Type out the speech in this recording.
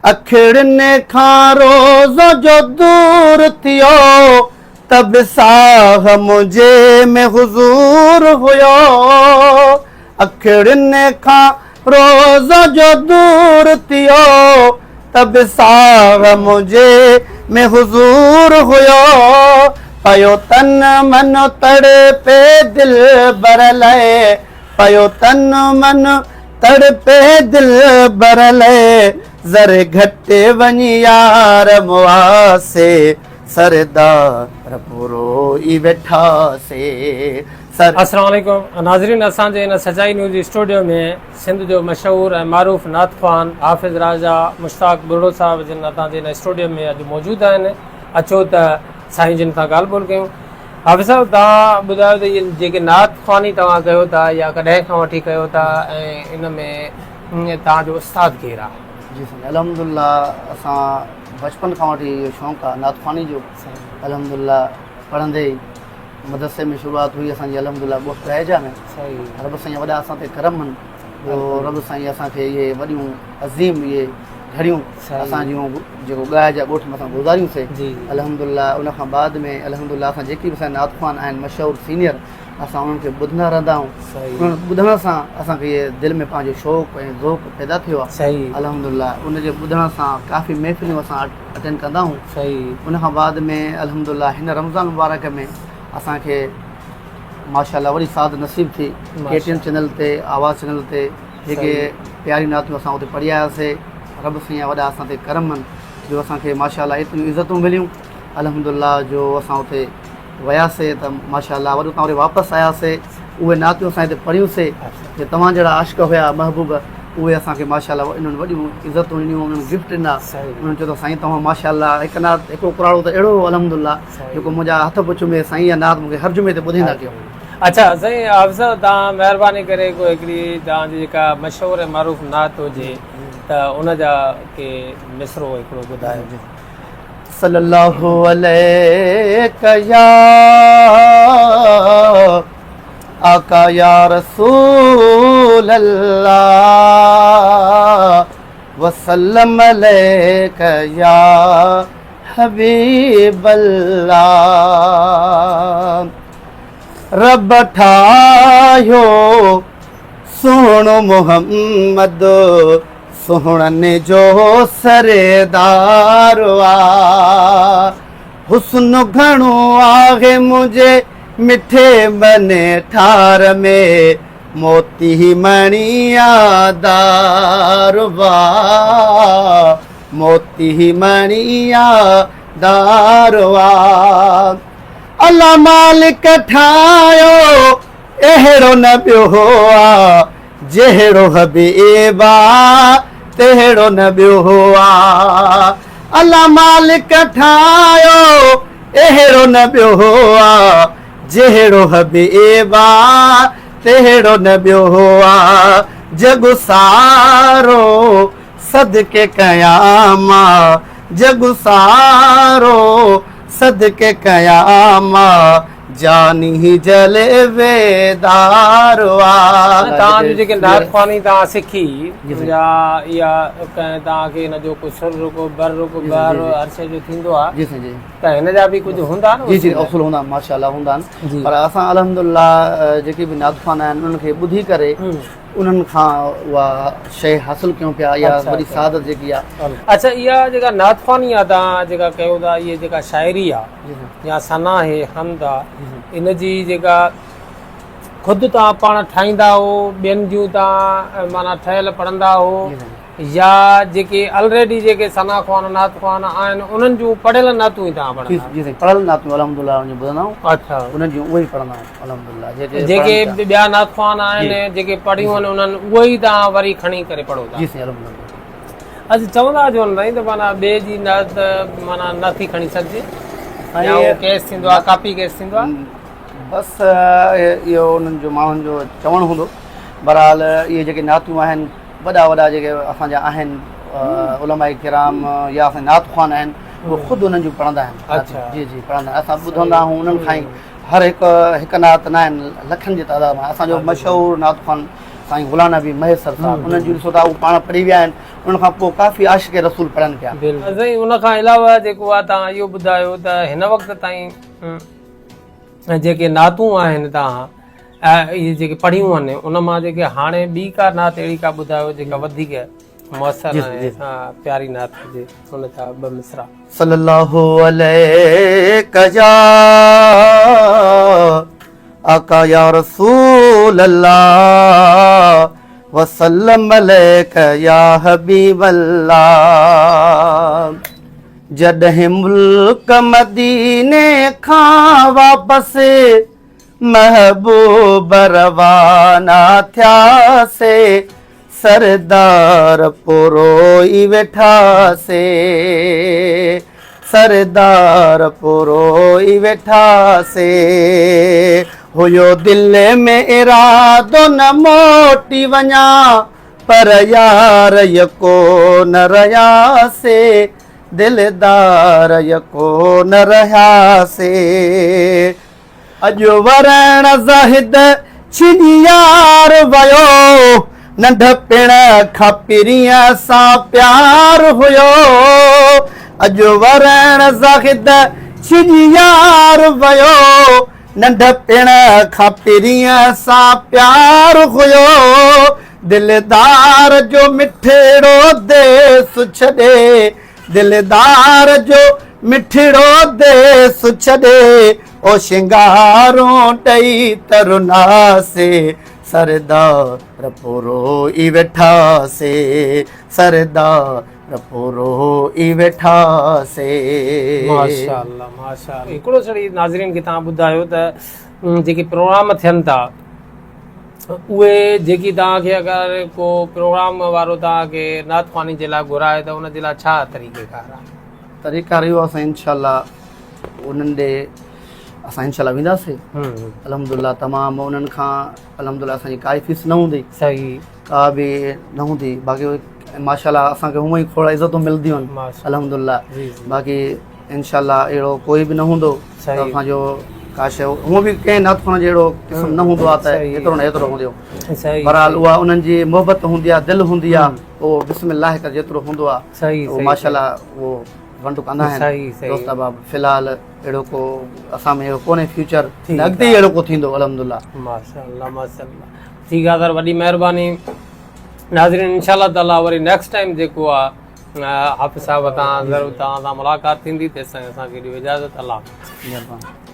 अखिड़ने खां रोज़ जो दूर थियो तब साह मुझे में हुजूर हुयो। अखिड़ने खां रोज़ जो दूर थियो तब साह मुझे में हुजूर हुयो। पयो तन मन तड़पे दिल बरले, पयो तन मन तड़पे दिल बरले, ज़रे घटे वञी यार मुआसे, सरदार पूरो ई वेठा से। अस्सलाम वालेकुम नाज़रीन, असांजे इन सचाई न्यूज़ स्टूडियो में सिंध जो मशहूर ऐं मारूफ़ नात ख़्वान हाफ़िज़ राजा मुश्ताक बुर्रो साहब जिन असांजे इन स्टूडियो में अॼु मौजूदु आहिनि। अचो त साईं जिन सां ॻाल्हि ॿोल कयूं। हाफ़िज़ साहब, तव्हां ॿुधायो त इहे जेके नात ख़्वानी तव्हां कयो था या कॾहिं खां वठी कयो था ऐं इन में तव्हांजो उस्ताद केरु आहे? जी साईं, अल्हम्दुलिल्लाह असां बचपन खां वठी इहो शौक़ु आहे नात ख़्वानी जो। अल्हम्दुलिल्लाह पढ़ंदे ई मदरसे में शुरूआत हुई असांजी अल्हम्दुलिल्लाह ॻोठ रहिजा में। रब साईं वॾा असां ते करम आहिनि जो रब साईं असांखे इहे वॾियूं अज़ीम इहे घड़ियूं असां जूं जेको ॻाए जा ॻोठ में असां गुज़ारियूंसीं। अल्हम्दुलिल्लाह उन खां बाद में अल्हम्दुलिल्लाह असां जेकी बि असांजा नात ख़्वान आहिनि मशहूरु सीनियर, असां उन्हनि खे ॿुधंदा रहंदा आहियूं। उन्हनि ॿुधण सां असांखे इहे दिलि में पंहिंजो शौक़ु ऐं ज़ौक़ पैदा थियो आहे। अल्हम्दुलिल्लाह उनजे ॿुधण सां काफ़ी महफ़िलियूं असां अटेंड कंदा आहियूं। उन खां बाद में अल्हम्दुलिल्लाह हिन रमज़ान मुबारक में असांखे माशाअल्लाह वरी साद नसीब थी KTN चैनल ते, आवाज़ चैनल ते जेके प्यारी नातियूं असां उते पढ़ी आयासीं। रब साईं वॾा असां ते करम आहिनि जो असांखे माशाअल्लाह एतिरियूं इज़तूं मिलियूं अल्हम्दुलिल्लाह जो असां उते वियासीं त माशाअल्लाह वरी उतां वरी वापसि आयासीं। उहे नातियूं असां हिते पढ़ियूंसीं जे तव्हां जहिड़ा आशिक़ हुया महबूब, उहे असांखे माशाअल्लाह इन्हनि वॾियूं इज़तूं ॾिनियूं, उन्हनि गिफ्ट ॾिना। उन्हनि चयो त साईं तव्हां माशाअल्लाह हिकु नात हिकिड़ो कुराड़ो त अहिड़ो अल्हम्दुलिल्लाह जेको मुंहिंजा हथ पुछ में साईं इहा नात मूंखे हर जुमे ते ॿुधाईंदा कयो। अच्छा साईं हाफ़िज़ साहब, तव्हां महिरबानी करे को हिकिड़ी तव्हांजी जेका मशहूरु ऐं मारूफ़ नात हुजे त उन जा के मिसरो हिकिड़ो ॿुधायो। सल्लल्लाहु अलैका या आका या रसूल अल्लाह वसल्लम अलैका या हबीब अल्लाह। रब ठाहियो सोहणो मोहम्मद, सोहणनि जो सरदार आहे। हुस्न घणो आहे मुंहिंजे मिठे बने ठार में, मोती मणिया दारवा, मोती मणिया दारवा। अल्लाह मालिक ठाहियो अहिड़ो न ॿियो आहे, जहिड़ो हबीबा तहिड़ो न ॿियो आहे। अल्लाह मालिक ठाहियो अहिड़ो न ॿियो आहे, जहिड़ो हबीबा तहिड़ो न ॿियो आहे। जग सारो सदके कयामा, जग सारो सदके कयामा, जानी जले वेदारवा। तव्हांजी जेके नात ख़्वानी तव्हां सिखी या इहा तव्हांखे हिन जो को सुर को बर को बर हर शइ जो थींदो आहे त हिन जा बि कुझु हूंदा न? जी जी असुल हूंदा आहिनि, माशाअल्लाह हूंदा आहिनि। पर असां अल्हम्दुलिल्लाह जेके बि नात ख़्वान आहिनि उन्हनि खे ॿुधी करे उन्हनि खां उहा शइ हासिलु कयूं पिया, इहा वॾी सआदत जेकी आहे। अच्छा, इहा जेका नात ख़्वानी आहे तव्हां जेका कयो था, इहा जेका शाइरी आहे या सना आहे हमद आहे, इन जी जेका ख़ुदि तव्हां पाण ठाहींदा हो, ॿियनि जूं तव्हां माना ठहियल पढ़ंदा हो, या जेके ऑलरेडी जेके सना ख़्वान नात ख़्वान आहिनि उन्हनि जूं पढ़ियल नातूं ई तव्हां पढ़ंदा? जी साईं, पढ़ियल नातूं अल्हम्दुलिल्लाह उन ॿुधंदा आहियूं। अच्छा, उन्हनि जूं उहे ई पढ़ंदा आहियूं अल्हम्दुलिल्लाह। जेके ॿिया नात ख़्वान आहिनि जेके पढ़ियूं आहिनि उन्हनि उहे ई तव्हां वरी खणी करे पढ़ो था? जी साईं, अल्हम्दुलिल्लाह। अच्छा, चवंदा जो साईं त माना ॿिए जी नात माना नथी खणी सघिजे, या उहो केस थींदो आहे, कापी केस थींदो आहे? बसि इहो उन्हनि जो माण्हुनि जो चवणु हूंदो। बहरहाल इहे जेके नातियूं आहिनि वॾा वॾा जेके असांजा आहिनि उलमा किराम या असांजा नात ख़्वान आहिनि, उहे ख़ुदि उन्हनि जूं पढ़ंदा आहिनि। अच्छा, जी जी पढ़ंदा आहिनि। असां ॿुधंदा आहियूं उन्हनि खां ई। हर हिकु नात न आहिनि, लखनि जी तादाद में। असांजो मशहूरु नात ख़्वान साईं गुलाम नबी महेसर साहब उन्हनि जूं ॾिसो था, उहे पाण पढ़ी विया आहिनि, उन्हनि खां पोइ काफ़ी आशिक़ रसूल पढ़नि पिया। साईं उन खां अलावा जेको आहे तव्हां इहो ॿुधायो त हिन वक़्त ताईं जेके नातूं आहिनि तव्हां इहे जेके पढ़ियूं आहिनि उन मां जेके हाणे ॿी का नात अहिड़ी का ॿुधायो जेका वधीक मुअसर आहे, प्यारी नात हुजे, हुन जा ॿ मिसरा। सल्लल्लाहु अलैहि या आका या रसूल अल्लाह वसल्लम अलैका या हबीब अल्लाह। जॾहिं मुल्क मदीने खां वापसि महबूब रवाना थियासे, सरदार पुरोई वेठासे, सरदार पुरोई वेठासे। हुयो दिल में इरादो न मोटी वञा, पर यार यको न रहियासे, दिलदार यको न रहियासे। अॼु वरण ज़ाहिद छिनी यार वयो, नंढपिण खां पिरीअ सां प्यार हुयो। अॼु वरण ज़ाहिद छिनी यार वयो, नंढपिण खां पिरीअ सां प्यार हुयो। दिलदार जो मिठड़ो देस छॾे, दिलदार जो मिठड़ो देस छॾे, ओ शिंगारों ॾेई तरुनासे, सरदार पुरोई वेठासे, सरदार पुरोई वेठासे। माशाअल्लाह माशाअल्लाह। हिकिड़ो छड़ी नाज़रीन खे तव्हां ॿुधायो त जेके प्रोग्राम थियनि था उहे जेकी तव्हांखे अगरि को प्रोग्राम वारो तव्हांखे नात ख़्वानी जे लाइ घुराए त उन जे लाइ छा तरीक़ेकार आहे? तरीक़ा इहो असां इनशाअल्लाह उन्हनि ॾे असां इनशाअल्लाह वेंदासीं अल्हम्दुलिल्लाह। तमामु उन्हनि खां अल्हम्दुलिल्लाह असांजी काई फीस न हूंदी, सही का बि न हूंदी, बाक़ी माशाअल्लाह असांखे हूअं ई खोड़ इज़तूं मिलंदियूं आहिनि अल्हम्दुलिल्लाह। बाक़ी इनशाअल्लाह अहिड़ो कोई बि न हूंदो त असांजो का शइ हूअं बि कंहिं नात ख़्वान जहिड़ो क़िस्म न हूंदो आहे त एतिरो न एतिरो हूंदो। बहरहाल उहा उन्हनि जी मोहबत हूंदी आहे, दिलि हूंदी आहे, उहो बिस्मिल्लाह कर जेतिरो हूंदो आहे उहो माशाअल्लाह उहो वंड कंदा आहिनि दोस्त अहबाब। फ़िलहाल अहिड़ो को असां में अहिड़ो कोन्हे, फ्यूचर अॻिते अहिड़ो को थींदो अल्हम्दुलिल्लाह। माशाअल्लाह माशाअल्लाह। ठीकु आहे सर, वॾी महिरबानी। नाज़रीन इंशाअल्लाह ताला वरी नेक्स्ट टाइम जेको आहे हाफ़िज़ साहिब तां ज़रूरु तव्हां सां मुलाक़ात थींदी, तेसिताईं असांखे ॾियो इजाज़त। अल्लाह। महिरबानी।